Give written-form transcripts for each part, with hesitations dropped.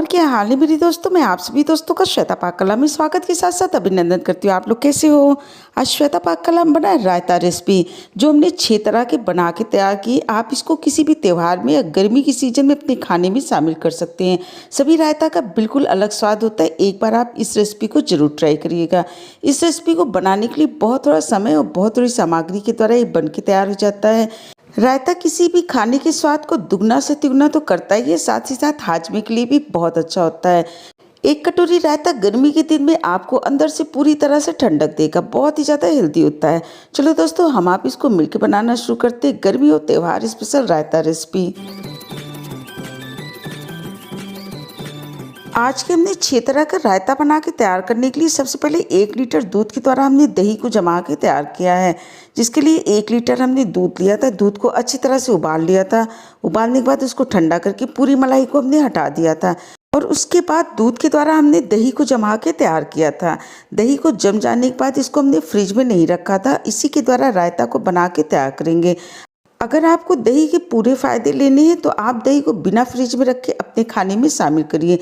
और क्या हाल है मेरी दोस्तों। मैं आप सभी दोस्तों का श्वेता पाक कला में स्वागत के साथ साथ अभिनंदन करती हूँ। आप लोग कैसे हो। आज श्वेता पाक कला में बना है रायता रेसिपी, जो हमने 6 तरह के बना के तैयार की। आप इसको किसी भी त्यौहार में या गर्मी के सीजन में अपने खाने में शामिल कर सकते हैं। सभी रायता का बिल्कुल अलग स्वाद होता है। एक बार आप इस रेसिपी को जरूर ट्राई करिएगा। इस रेसिपी को बनाने के लिए बहुत थोड़ा समय और बहुत थोड़ी सामग्री के द्वारा ये बन के तैयार हो जाता है। रायता किसी भी खाने के स्वाद को दुगना से तिगुना तो करता ही है, साथ ही साथ हाजमे के लिए भी बहुत अच्छा होता है। एक कटोरी रायता गर्मी के दिन में आपको अंदर से पूरी तरह से ठंडक देगा, बहुत ही ज़्यादा हेल्दी होता है। चलो दोस्तों, हम आप इसको मिलकर बनाना शुरू करते हैं। गर्मी और त्योहार स्पेशल रायता रेसिपी। आज के हमने 6 तरह का रायता बना के तैयार करने के लिए सबसे पहले 1 लीटर दूध के द्वारा हमने दही को जमा के तैयार किया है। जिसके लिए 1 लीटर हमने दूध लिया था। दूध को अच्छी तरह से उबाल लिया था। उबालने के बाद उसको ठंडा करके पूरी मलाई को हमने हटा दिया था। और उसके बाद दूध के द्वारा हमने दही को जमा के तैयार किया था। दही को जम जाने के बाद इसको हमने फ्रिज में नहीं रखा था। इसी के द्वारा रायता को बना के तैयार करेंगे। अगर आपको दही के पूरे फायदे लेने हैं तो आप दही को बिना फ्रिज में रखे अपने खाने में शामिल करिए।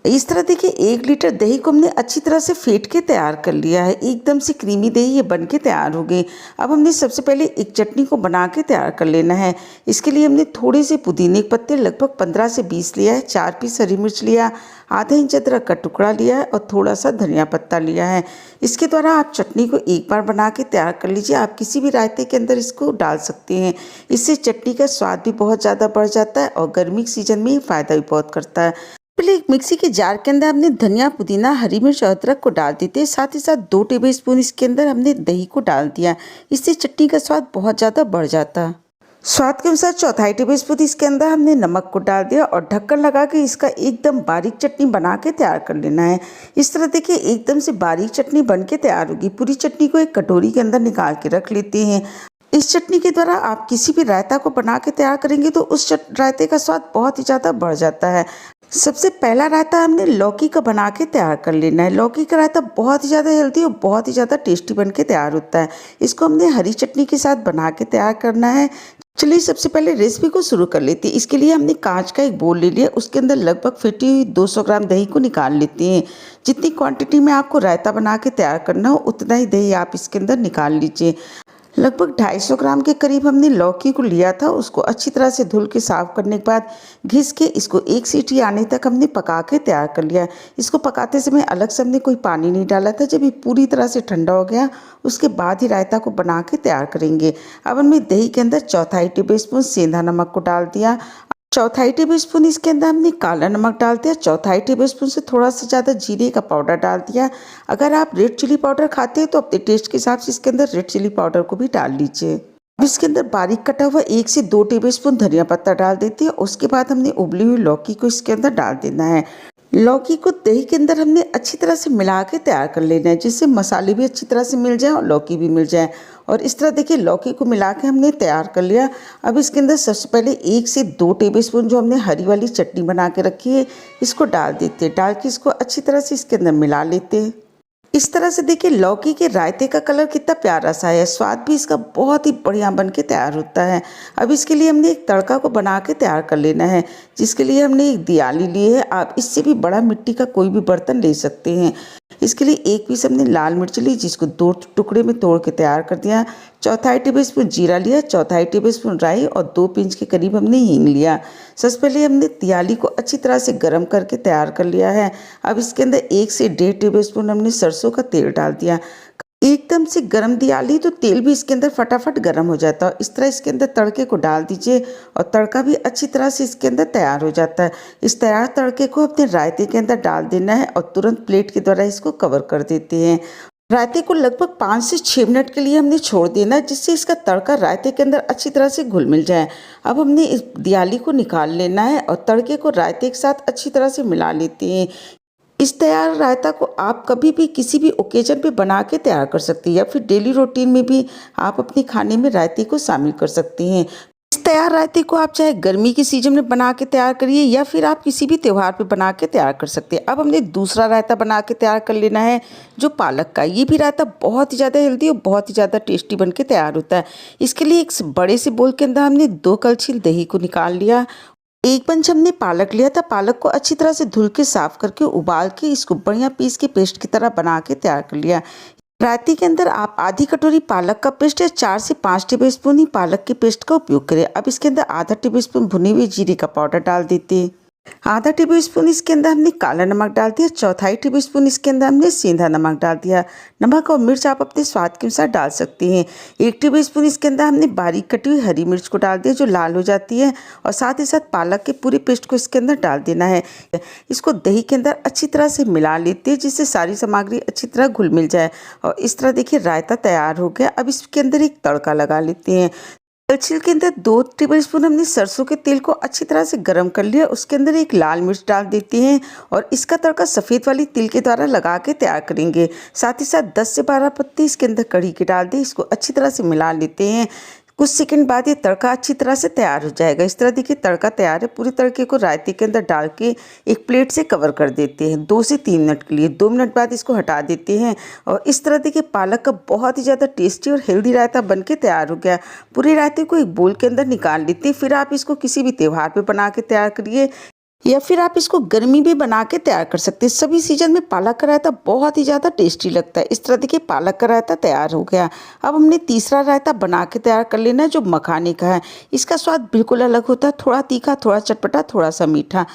इस तरह देखिए 1 लीटर दही को हमने अच्छी तरह से फेंट के तैयार कर लिया है। एकदम से क्रीमी दही ये बन के तैयार हो गई। अब हमने सबसे पहले एक चटनी को बना के तैयार कर लेना है। इसके लिए हमने थोड़े से पुदीने के पत्ते लगभग 15 से 20 लिया है, 4 पीस हरी मिर्च लिया, आधा इंच अदरक का टुकड़ा लिया है और थोड़ा सा धनिया पत्ता लिया है। इसके द्वारा आप चटनी को एक बार बना के तैयार कर लीजिए। आप किसी भी रायते के अंदर इसको डाल सकते हैं। इससे चटनी का स्वाद भी बहुत ज़्यादा बढ़ जाता है और गर्मी के सीजन में ये फ़ायदा भी बहुत करता है। पहले एक मिक्सी के जार के अंदर हमने धनिया, पुदीना, हरी मिर्च और अदरक को डाल देते हैं। साथ ही साथ 2 टेबलस्पून इसके अंदर हमने दही को डाल दिया। इससे चटनी का स्वाद बहुत ज़्यादा बढ़ जाता है। स्वाद के अनुसार 1/4 टेबलस्पून इसके अंदर हमने नमक को डाल दिया और ढक्कन लगा के इसका एकदम बारीक चटनी बना के तैयार कर लेना है। इस तरह देखिए एकदम से बारीक चटनी बन के तैयार होगी। पूरी चटनी को एक कटोरी के अंदर निकाल के रख लेते हैं। इस चटनी के द्वारा आप किसी भी रायता को बना के तैयार करेंगे तो उस रायते का स्वाद बहुत ही ज़्यादा बढ़ जाता है। सबसे पहला रायता हमने लौकी का बना के तैयार कर लेना है। लौकी का रायता बहुत ही ज़्यादा हेल्दी और बहुत ही ज़्यादा टेस्टी बन के तैयार होता है। इसको हमने हरी चटनी के साथ बना के तैयार करना है। चलिए सबसे पहले रेसिपी को शुरू कर लेते हैं। इसके लिए हमने कांच का एक बोल ले लिया। उसके अंदर लगभग फेंटी हुई 200 ग्राम दही को निकाल लेते हैं। जितनी क्वांटिटी में आपको रायता बना के तैयार करना हो उतना ही दही आप इसके अंदर निकाल लीजिए। लगभग 250 ग्राम के करीब हमने लौकी को लिया था। उसको अच्छी तरह से धुल के साफ करने के बाद घिस के इसको 1 सीटी आने तक हमने पका के तैयार कर लिया। इसको पकाते समय अलग से हमने कोई पानी नहीं डाला था। जब ये पूरी तरह से ठंडा हो गया उसके बाद ही रायता को बना के तैयार करेंगे। अब हमने दही के अंदर 1/4 टेबलस्पून सेंधा नमक को डाल दिया। 1/4 टेबलस्पून इसके अंदर हमने काला नमक डाल दिया। 1/4 टेबलस्पून से थोड़ा सा ज़्यादा जीरे का पाउडर डाल दिया। अगर आप रेड चिली पाउडर खाते हैं तो अपने टेस्ट के हिसाब से इसके अंदर रेड चिली पाउडर को भी डाल लीजिए। अब इसके अंदर बारीक कटा हुआ 1 से 2 टेबलस्पून धनिया पत्ता डाल देते हैं। उसके बाद हमने उबली हुई लौकी को इसके अंदर डाल देना है। लौकी को दही के अंदर हमने अच्छी तरह से मिला के तैयार कर लेना है, जिससे मसाले भी अच्छी तरह से मिल जाए और लौकी भी मिल जाए। और इस तरह देखिए लौकी को मिला के हमने तैयार कर लिया। अब इसके अंदर सबसे पहले 1 से 2 टेबलस्पून जो हमने हरी वाली चटनी बना के रखी है इसको डाल देते हैं। डाल के इसको अच्छी तरह से इसके अंदर मिला लेते हैं। इस तरह से देखिए लौकी के रायते का कलर कितना प्यारा सा है। स्वाद भी इसका बहुत ही बढ़िया बन के तैयार होता है। अब इसके लिए हमने एक तड़का को बना के तैयार कर लेना है, जिसके लिए हमने एक दियाली ली है। आप इससे भी बड़ा मिट्टी का कोई भी बर्तन ले सकते हैं। इसके लिए 1 पीस हमने लाल मिर्च ली, जिसको 2 टुकड़े में तोड़ के तैयार कर दिया। 1/4 टेबलस्पून जीरा लिया, 1/4 टेबलस्पून राई और 2 पिंच के करीब हमने हींग लिया। सबसे पहले हमने दियाली को अच्छी तरह से गर्म करके तैयार कर लिया है। अब इसके अंदर 1 से 1.5 टेबलस्पून हमने सरसों का तेल डाल दिया। एकदम से गर्म दियाली तो तेल भी इसके अंदर फटाफट गर्म हो जाता है। इस तरह इसके अंदर तड़के को डाल दीजिए और तड़का भी अच्छी तरह से इसके अंदर तैयार हो जाता है। इस तैयार तड़के को अपने रायते के अंदर डाल देना है और तुरंत प्लेट के द्वारा इसको कवर कर देते हैं। रायते को लगभग 5 से 6 मिनट के लिए हमने छोड़ देना है, जिससे इसका तड़का रायते के अंदर अच्छी तरह से घुल मिल जाए। अब हमने इस दियाली को निकाल लेना है और तड़के को रायते के साथ अच्छी तरह से मिला लेते हैं। इस तैयार रायता को आप कभी भी किसी भी ओकेजन पे बना के तैयार कर सकते हैं या फिर डेली रूटीन में भी आप अपने खाने में रायते को शामिल कर सकते हैं। इस तैयार रायते को आप चाहे गर्मी के सीजन में बना के तैयार करिए या फिर आप किसी भी त्यौहार पे बना के तैयार कर सकते हैं। अब हमने दूसरा रायता बना के तैयार कर लेना है, जो पालक का। ये भी रायता बहुत ही ज़्यादा हेल्दी और बहुत ही ज़्यादा टेस्टी बन के तैयार होता है। इसके लिए एक बड़े से बोल के अंदर हमने 2 कलछी दही को निकाल लिया। एक पंच हमने पालक लिया था। पालक को अच्छी तरह से धुल के साफ करके उबाल के इसको बढ़िया पीस के पेस्ट की तरह बना के तैयार कर लिया। रायते के अंदर आप आधी कटोरी पालक का पेस्ट या 4 से 5 टेबलस्पून ही पालक के पेस्ट का उपयोग करें। अब इसके अंदर आधा टेबलस्पून भुनी हुई जीरे का पाउडर डाल देते हैं। आधा टेबलस्पून इसके अंदर हमने काला नमक डाल दिया। चौथाई टेबलस्पून इसके अंदर हमने सेंधा नमक डाल दिया। नमक और मिर्च आप अपने स्वाद के अनुसार डाल सकते हैं। 1 टेबलस्पून इसके अंदर हमने बारीक कटी हुई हरी मिर्च को डाल दिया जो लाल हो जाती है, और साथ ही साथ पालक के पूरे पेस्ट को इसके अंदर डाल देना है। इसको दही के अंदर अच्छी तरह से मिला लेते हैं जिससे सारी सामग्री अच्छी तरह घुल मिल जाए। और इस तरह देखिए रायता तैयार हो गया। अब इसके अंदर एक तड़का लगा लेते हैं। कलछिल के अंदर 2 टेबलस्पून हमने सरसों के तेल को अच्छी तरह से गर्म कर लिया। उसके अंदर एक लाल मिर्च डाल देते हैं और इसका तड़का सफ़ेद वाली तिल के द्वारा लगा के तैयार करेंगे। साथ ही साथ 10 से 12 पत्ती इसके अंदर कढ़ी के डाल दें। इसको अच्छी तरह से मिला लेते हैं। कुछ सेकंड बाद ये तड़का अच्छी तरह से तैयार हो जाएगा। इस तरह देखिए तड़का तैयार है। पूरे तड़के को रायते के अंदर डाल के एक प्लेट से कवर कर देते हैं 2 से 3 मिनट के लिए। 2 मिनट बाद इसको हटा देते हैं और इस तरह देखिए पालक का बहुत ही ज़्यादा टेस्टी और हेल्दी रायता बन के तैयार हो गया। पूरे रायते को एक बोल के अंदर निकाल लेते हैं। फिर आप इसको किसी भी त्यौहार पर बना के तैयार करिए या फिर आप इसको गर्मी भी बना के तैयार कर सकते हैं। सभी सीजन में पालक का रायता बहुत ही ज़्यादा टेस्टी लगता है। इस तरह देखिए पालक का रायता तैयार हो गया। अब हमने तीसरा रायता बना के तैयार कर लेना है जो मखाने का है। इसका स्वाद बिल्कुल अलग होता है, थोड़ा तीखा, थोड़ा चटपटा, थोड़ा सा मीठा।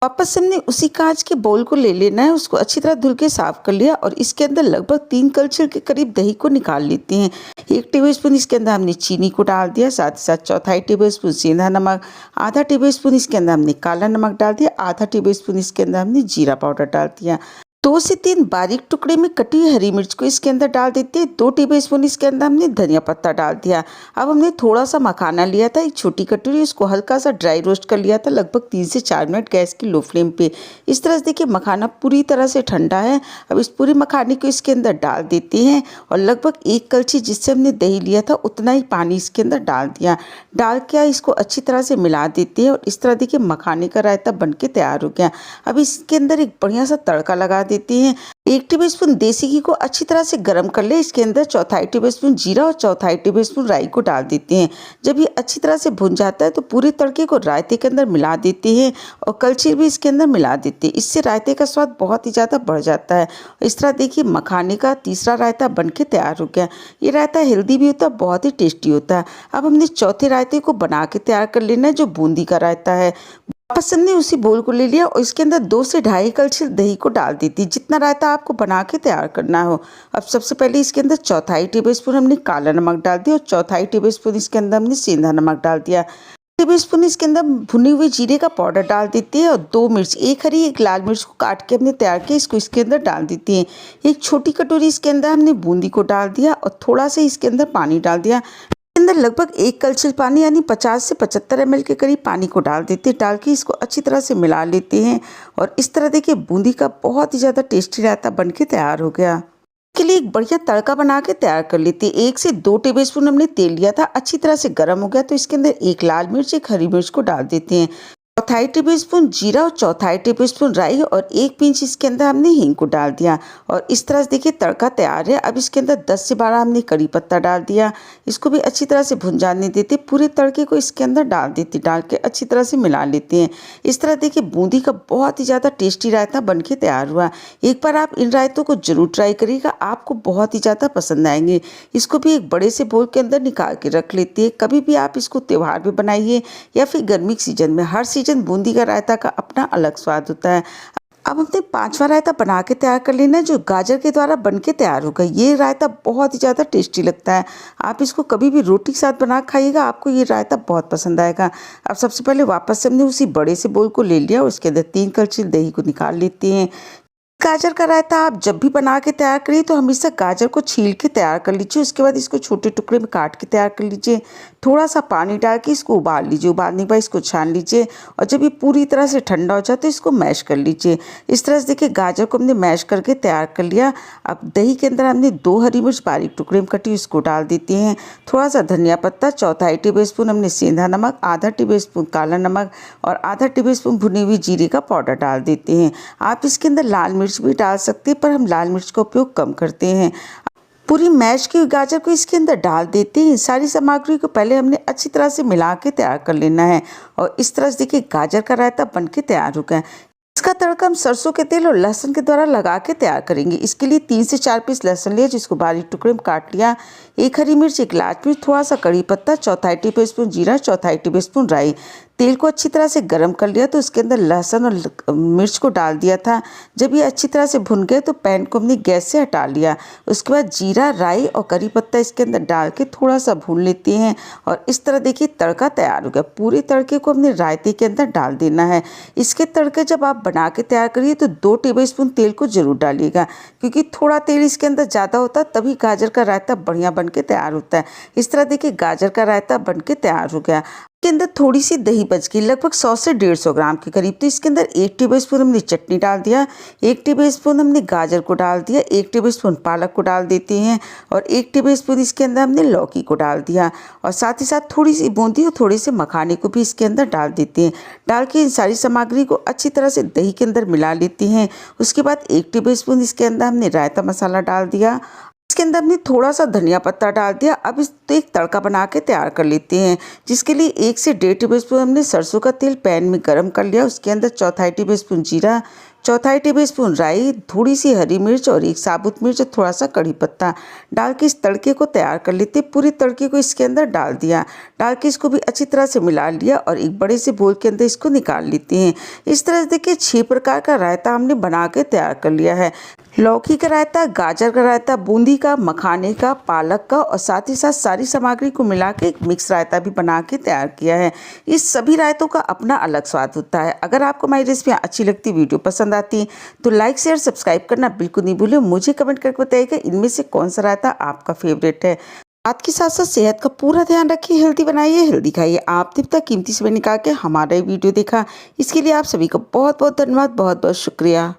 वापस से हमने उसी कांच के बाउल को ले लेना है। उसको अच्छी तरह धुल के साफ कर लिया और इसके अंदर लगभग 3 कलछिल के करीब दही को निकाल लेते हैं। 1 टेबलस्पून इसके अंदर हमने चीनी को डाल दिया। साथ ही साथ चौथाई टेबलस्पून सेंधा नमक, आधा टेबलस्पून इसके अंदर हमने काला नमक डाल दिया, आधा टेबलस्पून इसके अंदर हमने जीरा पाउडर डाल दिया। 2 से 3 बारीक टुकड़े में कटी हुई हरी मिर्च को इसके अंदर डाल देते हैं। 2 टेबलस्पून इसके अंदर हमने धनिया पत्ता डाल दिया। अब हमने थोड़ा सा मखाना लिया था, एक छोटी कटोरी, इसको हल्का सा ड्राई रोस्ट कर लिया था लगभग 3 से 4 मिनट गैस की लो फ्लेम पे। इस तरह से देखिए मखाना पूरी तरह से ठंडा है। अब इस पूरे मखाने को इसके अंदर डाल देते हैं और लगभग 1 कलछी जिससे हमने दही लिया था उतना ही पानी इसके अंदर डाल दिया। डाल के इसको अच्छी तरह से मिला देते हैं और इस तरह देखिए मखाने का रायता बन के तैयार हो गया। अब इसके अंदर एक बढ़िया सा तड़का लगा देते हैं। 1 टेबलस्पून देसी घी को अच्छी तरह से गर्म कर ले। इसके अंदर चौथाई टेबलस्पून जीरा और चौथाई टेबलस्पून राई को डाल देते हैं। जब ये अच्छी तरह से भुन जाता है तो पूरे तड़के को रायते के अंदर मिला देते हैं और कलछी भी इसके अंदर मिला देते हैं। इससे रायते का स्वाद बहुत ही ज़्यादा बढ़ जाता है। इस तरह देखिए मखाने का तीसरा रायता बन के तैयार हो गया। ये रायता हेल्दी भी होता है, बहुत ही टेस्टी होता है। अब हमने चौथे रायते को बना के तैयार कर लेना है जो बूंदी का रायता है। वापस हमने उसी बोल को ले लिया और इसके अंदर 2 से ढाई कलछी दही को डाल दी थी, जितना रायता आपको बना के तैयार करना हो। अब सबसे पहले इसके अंदर चौथाई टेबलस्पून हमने काला नमक डाल दिया और चौथाई टेबलस्पून इसके अंदर हमने सेंधा नमक डाल दिया। टेबलस्पून इसके अंदर भुने हुए जीरे का पाउडर डाल देते हैं और 2 मिर्च, एक हरी एक लाल मिर्च को काट के हमने तैयार किया, इसको इसके अंदर डाल देते हैं। एक छोटी कटोरी इसके अंदर हमने बूंदी को डाल दिया और थोड़ा सा इसके अंदर पानी डाल दिया। अंदर लगभग 1 कलछिल पानी यानी 50 से 75 ml के करीब पानी को डाल देते हैं। डाल के इसको अच्छी तरह से मिला लेते हैं और इस तरह देखिए बूंदी का बहुत ही ज़्यादा टेस्टी रायता बन के तैयार हो गया। के लिए एक बढ़िया तड़का बना के तैयार कर लेते हैं। 1 से 2 टेबलस्पून हमने तेल लिया था, अच्छी तरह से गर्म हो गया तो इसके अंदर 1 लाल मिर्च, 1 हरी मिर्च को डाल देते हैं। चौथाई टेबलस्पून जीरा और चौथाई टेबलस्पून राई और 1 पिंच इसके अंदर हमने हींग को डाल दिया और इस तरह से देखिए तड़का तैयार है। अब इसके अंदर 10 से 12 हमने कड़ी पत्ता डाल दिया। इसको भी अच्छी तरह से भुन जाने देते, पूरे तड़के को इसके अंदर डाल देते, डाल के अच्छी तरह से मिला लेते हैं। इस तरह देखिए बूंदी का बहुत ही ज़्यादा टेस्टी रायता बन के तैयार हुआ। एक बार आप इन रायतों को जरूर ट्राई करिएगा, आपको बहुत ही ज़्यादा पसंद आएंगे। इसको भी एक बड़े से बोल के अंदर निकाल के रख लेते हैं। कभी भी आप इसको त्यौहार में बनाइए या फिर गर्मी के सीजन में, हर सीजन बूंदी का रायता का अपना अलग स्वाद होता है। अब हमने 5वां रायता बना के तैयार कर लेना है जो गाजर के द्वारा बन के तैयार होगा। ये रायता बहुत ही ज़्यादा टेस्टी लगता है। आप इसको कभी भी रोटी के साथ बना खाइएगा, आपको ये रायता बहुत पसंद आएगा। अब सबसे पहले वापस से हमने उसी बड़े से बोल को ले लिया, उसके अंदर 3 कलछी दही को निकाल लेते हैं। गाजर का रायता आप जब भी बना के तैयार करिए तो हमेशा गाजर को छील के तैयार कर लीजिए। उसके बाद इसको छोटे टुकड़े में काट के तैयार कर लीजिए। थोड़ा सा पानी डाल के इसको उबाल लीजिए। उबालने के बाद इसको छान लीजिए और जब ये पूरी तरह से ठंडा हो जाए तो इसको मैश कर लीजिए। इस तरह से देखिए गाजर को हमने मैश करके तैयार कर लिया। अब दही के अंदर हमने 2 हरी मिर्च बारीक टुकड़े में कटी उसको डाल देते हैं। थोड़ा सा धनिया पत्ता, चौथाई टेबलस्पून हमने सेंधा नमक, आधा टेबलस्पून काला नमक और आधा टेबलस्पून भुनी हुई जीरे का पाउडर डाल देते हैं। आप इसके अंदर लाल मिर्च भी डाल सकते हैं पर हम लाल मिर्च का उपयोग कम करते हैं। पूरी मैश की हुई गाजर को इसके अंदर डाल देते हैं। सारी सामग्री को पहले हमने अच्छी तरह से मिला के तैयार कर लेना है और इस तरह से देखिए गाजर का रायता बन के तैयार हो गया है। इसका तड़का हम सरसों के तेल और लहसुन के द्वारा लगा के तैयार करेंगे। इसके लिए 3 से 4 पीस लहसुन लिया जिसको बारीक टुकड़े में काट लिया, 1 हरी मिर्च, 1 लाल मिर्च, थोड़ा सा कड़ी पत्ता, चौथाई टेबलस्पून जीरा, चौथाई टेबलस्पून राई। तेल को अच्छी तरह से गर्म कर लिया तो उसके अंदर लहसुन और मिर्च को डाल दिया था। जब ये अच्छी तरह से भुन गए तो पैन को हमने गैस से हटा लिया। उसके बाद जीरा, राई और करी पत्ता इसके अंदर डाल के थोड़ा सा भून लेते हैं और इस तरह देखिए तड़का तैयार हो गया। पूरे तड़के को हमने रायते के अंदर डाल देना है। इसके तड़के जब आप बना के तैयार करिए तो 2 टेबलस्पून तेल को जरूर डालिएगा, क्योंकि थोड़ा तेल इसके अंदर ज़्यादा होता है तभी गाजर का रायता बढ़िया बन के तैयार होता है। इस तरह देखिए गाजर का रायता बन के तैयार हो गया। के अंदर थोड़ी सी दही बच गई, लगभग 100 से 150 ग्राम के करीब। तो इसके अंदर 1 टेबलस्पून हमने चटनी डाल दिया, 1 टेबलस्पून हमने गाजर को डाल दिया, 1 टेबलस्पून पालक को डाल देते हैं और 1 टेबलस्पून इसके अंदर हमने लौकी को डाल दिया और साथ ही साथ थोड़ी सी बूंदी और थोड़े से मखाने को भी इसके अंदर डाल देते हैं। डाल के इन सारी सामग्री को अच्छी तरह से दही के अंदर मिला लेते हैं। उसके बाद 1 टेबलस्पून इसके अंदर हमने रायता मसाला डाल दिया। इसके अंदर हमने थोड़ा सा धनिया पत्ता डाल दिया। अब इस तो एक तड़का बना के तैयार कर लेते हैं, जिसके लिए 1 से 1.5 टेबलस्पून हमने सरसों का तेल पैन में गरम कर लिया। उसके अंदर चौथाई टेबलस्पून जीरा, चौथाई टेबलस्पून राई, थोड़ी सी हरी मिर्च और 1 साबुत मिर्च और थोड़ा सा कड़ी पत्ता डाल के इस तड़के को तैयार कर लेते। पूरे तड़के को इसके अंदर डाल दिया, डाल के इसको भी अच्छी तरह से मिला लिया और एक बड़े से बोल के अंदर इसको निकाल लेते हैं। इस तरह से देखिए 6 प्रकार का रायता हमने बना के तैयार कर लिया है। लौकी का रायता, गाजर का रायता, बूंदी का, मखाने का, पालक का और साथ ही साथ सारी सामग्री को मिला के एक मिक्स रायता भी बना के तैयार किया है। इस सभी रायतों का अपना अलग स्वाद होता है। अगर आपको हमारी रेसिपियाँ अच्छी लगती, वीडियो पसंद आती है तो लाइक शेयर सब्सक्राइब करना बिल्कुल नहीं भूलें। मुझे कमेंट करके बताइएगा इनमें से कौन सा रायता आपका फेवरेट है। स्वाद के साथ साथ सेहत का पूरा ध्यान रखिए, हेल्दी बनाइए, हेल्दी खाइए। आपने अब तक कीमती समय निकाल के हमारा वीडियो देखा, इसके लिए आप सभी को बहुत बहुत धन्यवाद, बहुत बहुत शुक्रिया।